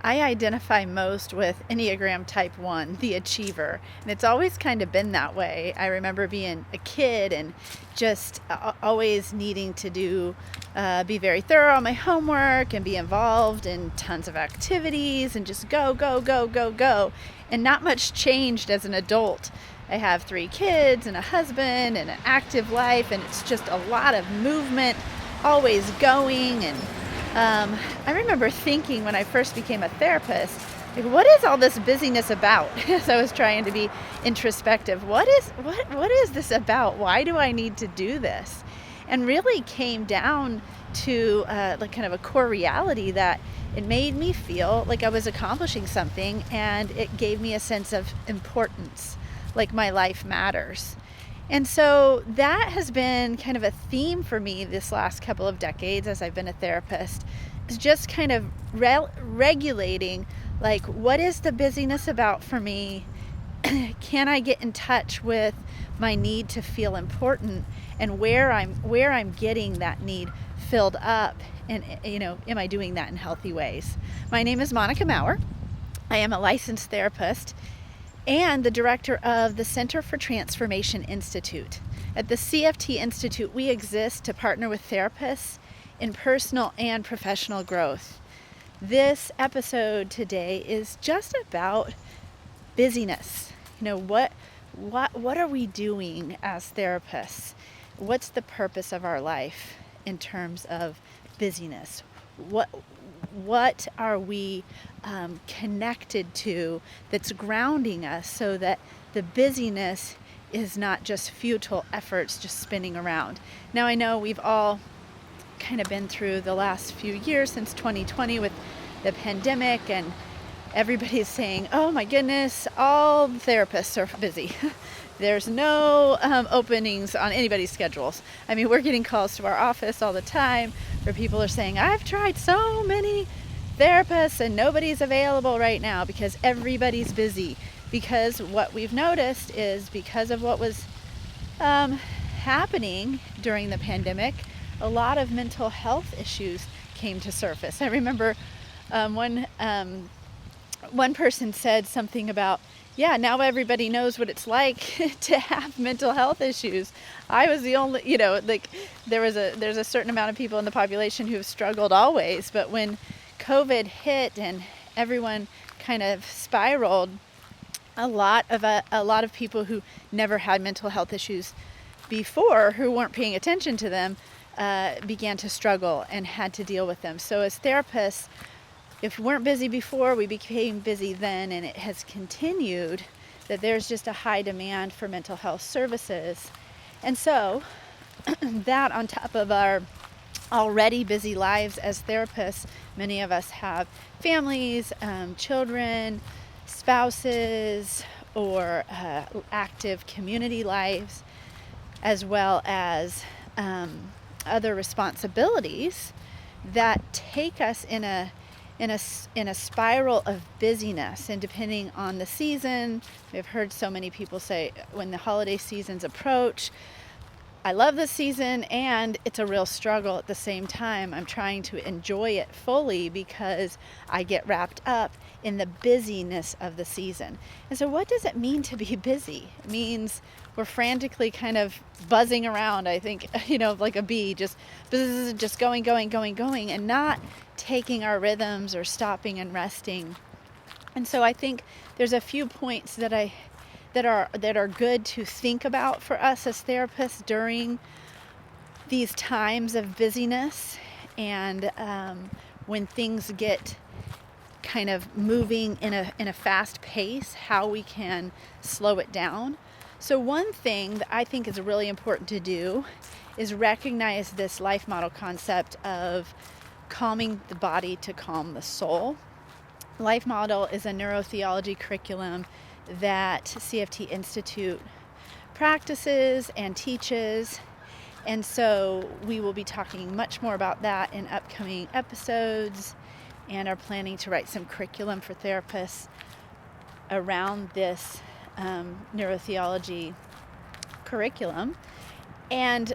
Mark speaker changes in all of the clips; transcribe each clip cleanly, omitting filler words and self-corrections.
Speaker 1: I identify most with Enneagram Type 1, the achiever. And it's always kind of been that way. I remember being a kid and just always needing to be very thorough on my homework and be involved in tons of activities and just go, go, go, go, go. And not much changed as an adult. I have 3 kids and a husband and an active life, and it's just a lot of movement, always going. And I remember thinking when I first became a therapist, like, what is all this busyness about? As I was trying to be introspective, what is this about? Why do I need to do this? And really came down to like kind of a core reality that it made me feel like I was accomplishing something, and it gave me a sense of importance, like my life matters. And so that has been kind of a theme for me this last couple of decades as I've been a therapist, is just kind of regulating, like, what is the busyness about for me? Can I get in touch with my need to feel important, and where I'm getting that need filled up, and am I doing that in healthy ways? My name is Monica Maurer. I am a licensed therapist and the director of the Center for Transformation Institute. At the CFT Institute, we exist to partner with therapists in personal and professional growth. This episode today is just about busyness. What are we doing as therapists? What's the purpose of our life in terms of busyness? What are we connected to that's grounding us, so that the busyness is not just futile efforts just spinning around? Now, I know we've all kind of been through the last few years since 2020 with the pandemic, and everybody's saying, oh my goodness, all therapists are busy. There's no openings on anybody's schedules. I mean, we're getting calls to our office all the time where people are saying, I've tried so many therapists and nobody's available right now because everybody's busy. Because what we've noticed is, because of what was happening during the pandemic, a lot of mental health issues came to surface. I remember one person said something about, yeah, now everybody knows what it's like to have mental health issues. I was the only, there's a certain amount of people in the population who have struggled always, but when COVID hit and everyone kind of spiraled, a lot of people who never had mental health issues before, who weren't paying attention to them, began to struggle and had to deal with them. So as therapists, if we weren't busy before, we became busy then, and it has continued that there's just a high demand for mental health services. And so that, on top of our already busy lives as therapists, many of us have families, children, spouses, or active community lives, as well as other responsibilities that take us in a spiral of busyness. And depending on the season, we've heard so many people say, when the holiday seasons approach, I love this season and it's a real struggle at the same time. I'm trying to enjoy it fully because I get wrapped up in the busyness of the season. And so what does it mean to be busy? It means we're frantically kind of buzzing around, I think, like a bee, just going, and not taking our rhythms or stopping and resting. And so I think there's a few points that are good to think about for us as therapists during these times of busyness, and when things get kind of moving in a fast pace, how we can slow it down. So one thing that I think is really important to do is recognize this life model concept of calming the body to calm the soul. Life Model is a neurotheology curriculum that CFT Institute practices and teaches. And so we will be talking much more about that in upcoming episodes, and are planning to write some curriculum for therapists around this neurotheology curriculum. And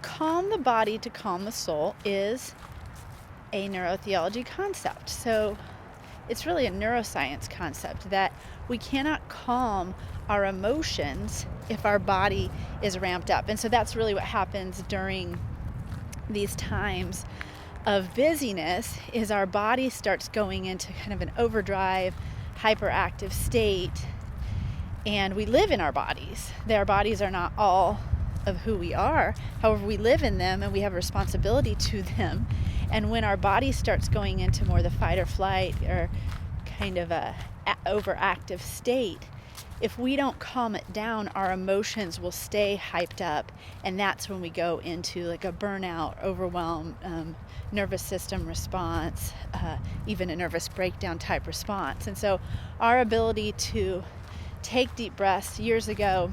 Speaker 1: calm the body to calm the soul is a neurotheology concept. So it's really a neuroscience concept that we cannot calm our emotions if our body is ramped up. And so that's really what happens during these times of busyness, is our body starts going into kind of an overdrive, hyperactive state. And we live in our bodies. Our bodies are not all of who we are. However, we live in them and we have a responsibility to them. And when our body starts going into more the fight or flight or kind of a overactive state, if we don't calm it down, our emotions will stay hyped up, and that's when we go into like a burnout, overwhelm, nervous system response, even a nervous breakdown type response. And so our ability to take deep breaths. Years ago,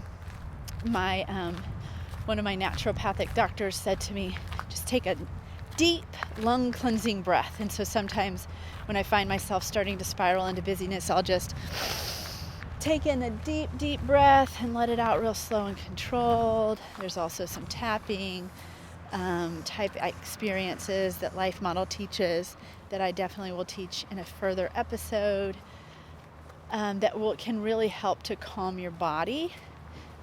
Speaker 1: one of my naturopathic doctors said to me, just take a deep lung cleansing breath. And so sometimes when I find myself starting to spiral into busyness, I'll just take in a deep breath and let it out real slow and controlled. There's also some tapping type experiences that Life Model teaches that I definitely will teach in a further episode, that can really help to calm your body,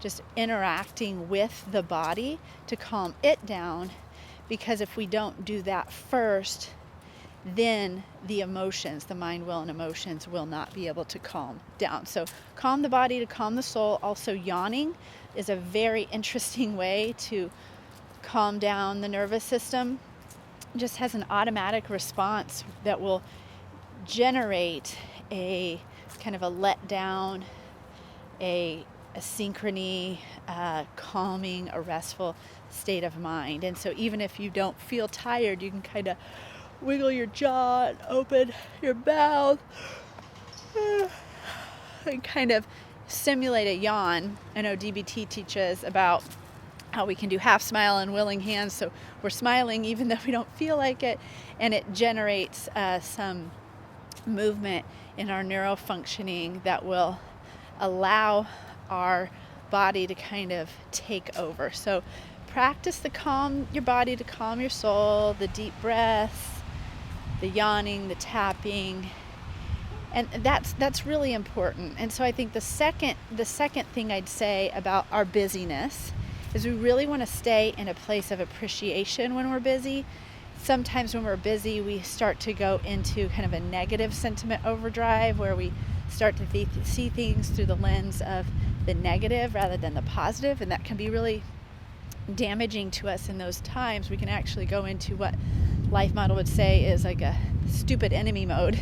Speaker 1: just interacting with the body to calm it down. Because if we don't do that first, then the emotions, the mind, will, and emotions will not be able to calm down. So calm the body to calm the soul. Also, yawning is a very interesting way to calm down the nervous system. It just has an automatic response that will generate a kind of a letdown, a synchrony, calming, a restful state of mind. And so even if you don't feel tired, you can kind of wiggle your jaw and open your mouth and kind of simulate a yawn. I know DBT teaches about how we can do half smile and willing hands, so we're smiling even though we don't feel like it, and it generates some movement in our neurofunctioning that will allow our body to kind of take over. So practice the calm your body to calm your soul, the deep breaths, the yawning, the tapping, and that's really important. And so I think the second thing I'd say about our busyness is we really want to stay in a place of appreciation when we're busy. Sometimes when we're busy, we start to go into kind of a negative sentiment overdrive where we start to see things through the lens of the negative rather than the positive, and that can be really damaging to us in those times. We can actually go into what Life Model would say is like a stupid enemy mode,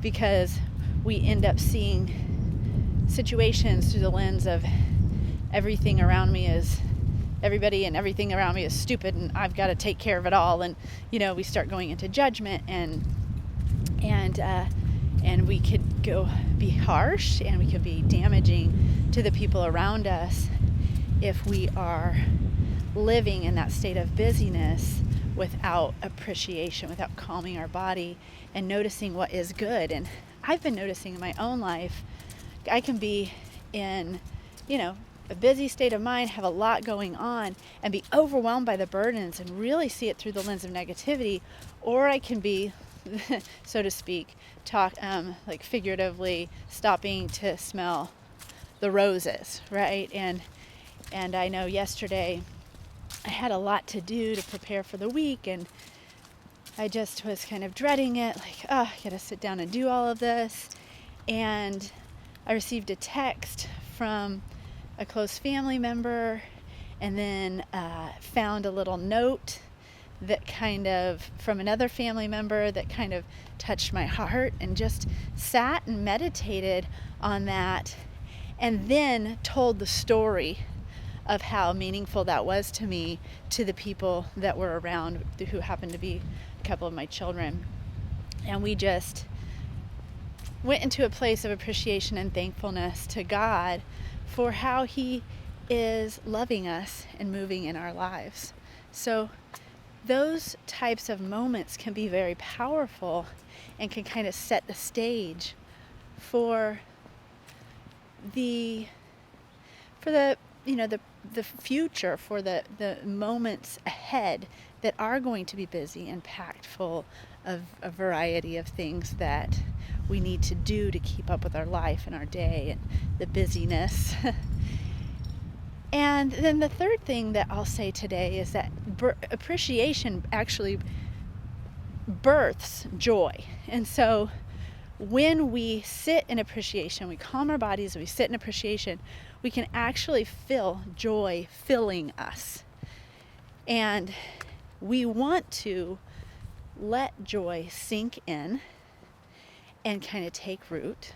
Speaker 1: because we end up seeing situations through the lens of everybody and everything around me is stupid and I've got to take care of it all. And we start going into judgment and we could go be harsh, and we could be damaging to the people around us if we are living in that state of busyness without appreciation, without calming our body and noticing what is good. And I've been noticing in my own life, I can be in, a busy state of mind, have a lot going on, and be overwhelmed by the burdens and really see it through the lens of negativity. Or I can be, so to speak, like figuratively stopping to smell the roses, right? And I know yesterday I had a lot to do to prepare for the week, and I just was kind of dreading it, like, I gotta sit down and do all of this. And I received a text from a close family member, and then found a little note that kind of from another family member that kind of touched my heart, and just sat and meditated on that, and then told the story of how meaningful that was to me, to the people that were around, who happened to be a couple of my children. And we just went into a place of appreciation and thankfulness to God for how He is loving us and moving in our lives. So those types of moments can be very powerful and can kind of set the stage for the future, for the moments ahead that are going to be busy and packed full of a variety of things that we need to do to keep up with our life and our day and the busyness. And then the third thing that I'll say today is that appreciation actually births joy. And so when we sit in appreciation, we calm our bodies, we sit in appreciation, we can actually feel joy filling us. And we want to let joy sink in and kind of take root,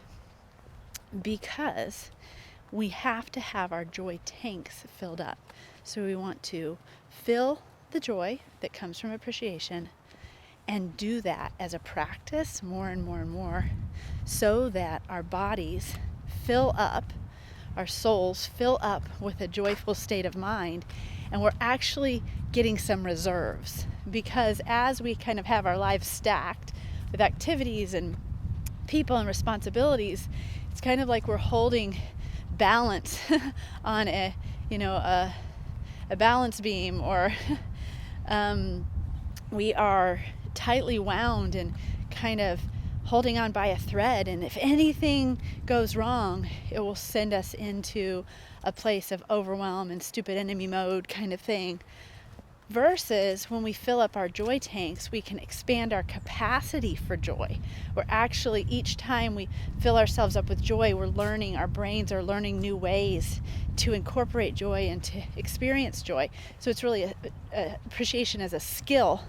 Speaker 1: because we have to have our joy tanks filled up. So we want to fill the joy that comes from appreciation and do that as a practice more and more and more, so that our bodies fill up, our souls fill up with a joyful state of mind, and we're actually getting some reserves. Because as we kind of have our lives stacked with activities and people and responsibilities, it's kind of like we're holding balance on a balance beam, or we are tightly wound and kind of holding on by a thread, and if anything goes wrong, it will send us into a place of overwhelm and stupid enemy mode kind of thing. Versus when we fill up our joy tanks, we can expand our capacity for joy. We're actually, each time we fill ourselves up with joy, we're learning, our brains are learning new ways to incorporate joy and to experience joy. So it's really appreciation as a skill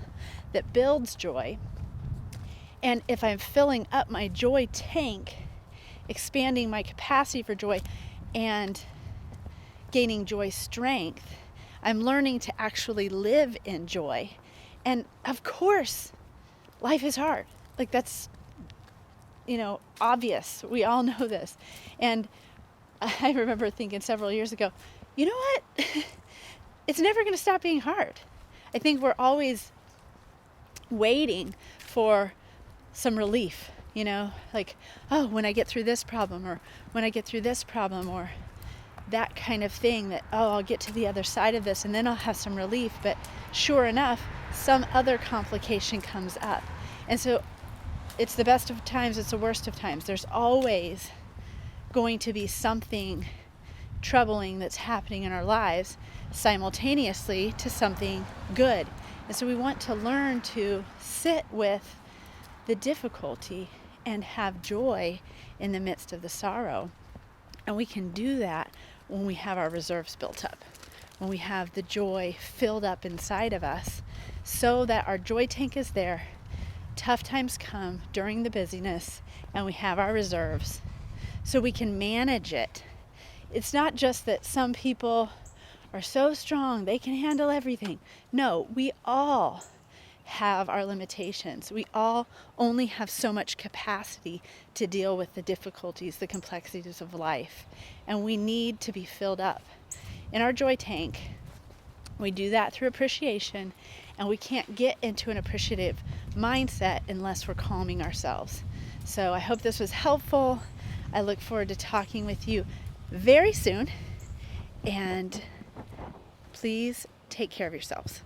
Speaker 1: that builds joy. And if I'm filling up my joy tank, expanding my capacity for joy and gaining joy strength, I'm learning to actually live in joy. And of course, life is hard. Like, that's, obvious. We all know this. And I remember thinking several years ago, you know what? It's never going to stop being hard. I think we're always waiting for some relief, like, oh, when I get through this problem, or when I get through this problem, or that kind of thing, that, oh, I'll get to the other side of this and then I'll have some relief. But sure enough, some other complication comes up. And so it's the best of times, it's the worst of times. There's always going to be something troubling that's happening in our lives simultaneously to something good. And so we want to learn to sit with the difficulty and have joy in the midst of the sorrow. And we can do that when we have our reserves built up, when we have the joy filled up inside of us, so that our joy tank is there. Tough times come during the busyness, and we have our reserves, so we can manage it. It's not just that some people are so strong, they can handle everything. No, we all have our limitations. We all only have so much capacity to deal with the difficulties, the complexities of life, and we need to be filled up in our joy tank. We do that through appreciation, and we can't get into an appreciative mindset unless we're calming ourselves. So I hope this was helpful. I look forward to talking with you very soon, and please take care of yourselves.